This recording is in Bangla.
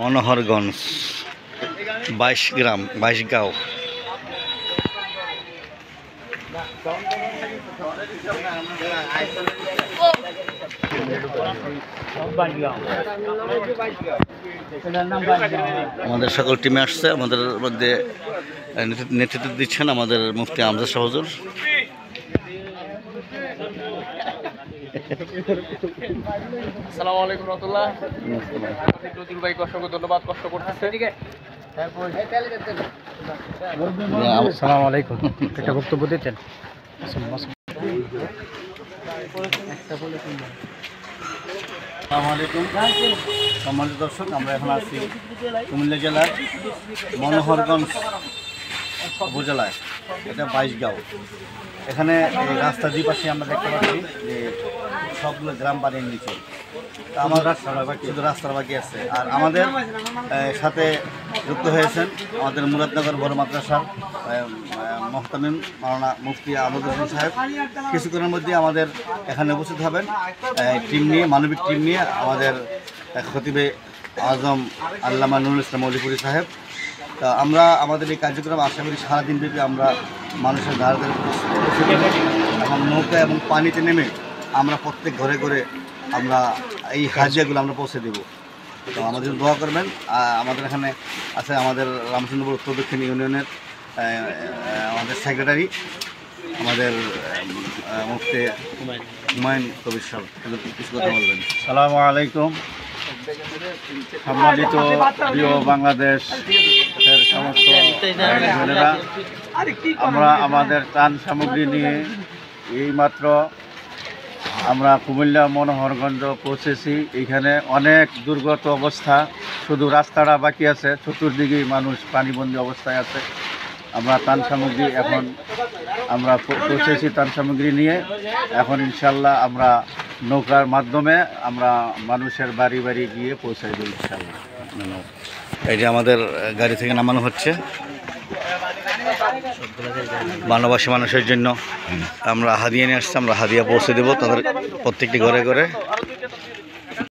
মনোহরগঞ্জ 22 গ্রাম 22 গাঁও। আমাদের সকল টিমে আসছে, আমাদের মধ্যে নেতৃত্ব দিচ্ছেন আমাদের মুফতি আমজাদ শাহ হুজুর। আসসালামু আলাইকুম রাহমাতুল্লাহ। ভাই অসংখ্য ধন্যবাদ, কষ্ট করতেছে। আসসালামু আলাইকুম, একটা বক্তব্য দিতেন। আসসালামু আলাইকুম সম্মানিত দর্শক, আমরা এখন আছি কুমিল্লা জেলার মনোহরগঞ্জ উপজেলায়, এটা 22 গাঁও। এখানে এই রাস্তার দুই পাশে আমরা দেখতে পাচ্ছি যে সবগুলো গ্রাম পানির নিচে। তা আমার শুধু রাস্তার বাকি আছে। আর আমাদের সাথে যুক্ত হয়েছেন আমাদের মুরাদনগর বড় মাদ্রাসার মোহতামিম মাওলানা মুফতি আহমদ হোসেন সাহেব। কিছুক্ষণের মধ্যে আমাদের এখানে উপস্থিত হবেন টিম নিয়ে, মানবিক টিম নিয়ে, আমাদের খতিবে আজম আল্লামা নুরুল ইসলাম মৌলিপুরি সাহেব। তা আমরা আমাদের এই কার্যক্রম আশা করি সারাদিন ব্যাপী আমরা মানুষের ধারে ধারে এবং নৌকা এবং পানিতে নেমে আমরা প্রত্যেক ঘরে ঘরে আমরা এই হাজিয়াগুলো আমরা পৌঁছে দেব। তো আমাদের দোয়া করবেন। আমাদের এখানে আছে আমাদের রামচন্দ্রপুর উত্তর দক্ষিণ ইউনিয়নের আমাদের সেক্রেটারি, আমাদের মুফতি হুমায়ুন কবির সাহেব, কিছু কথা বলবেন। আসসালামু আলাইকুম। সম্মানিত প্রিয় বাংলাদেশ সমস্ত বোনেরা, আমরা আমাদের ত্রাণ সামগ্রী নিয়ে এইমাত্র আমরা কুমিল্লা মনোহরগঞ্জ পৌঁছেছি। এইখানে অনেক দুর্গত অবস্থা, শুধু রাস্তাটা বাকি আছে, চতুর্দিকেই মানুষ পানিবন্দী অবস্থায় আছে। আমরা ত্রাণ সামগ্রী এখন আমরা পৌঁছেছি ত্রাণ সামগ্রী নিয়ে। এখন ইনশাল্লাহ আমরা নৌকার মাধ্যমে আমরা মানুষের বাড়ি বাড়ি গিয়ে পৌঁছাই দেব ইনশাল্লাহ। এই যে আমাদের গাড়ি থেকে নামানো হচ্ছে বানবাসী মানুষের জন্য। আমরা হাদিয়া নিয়ে আসছি, আমরা হাদিয়া পৌঁছে দেবো তাদের প্রত্যেকটি ঘরে ঘরে।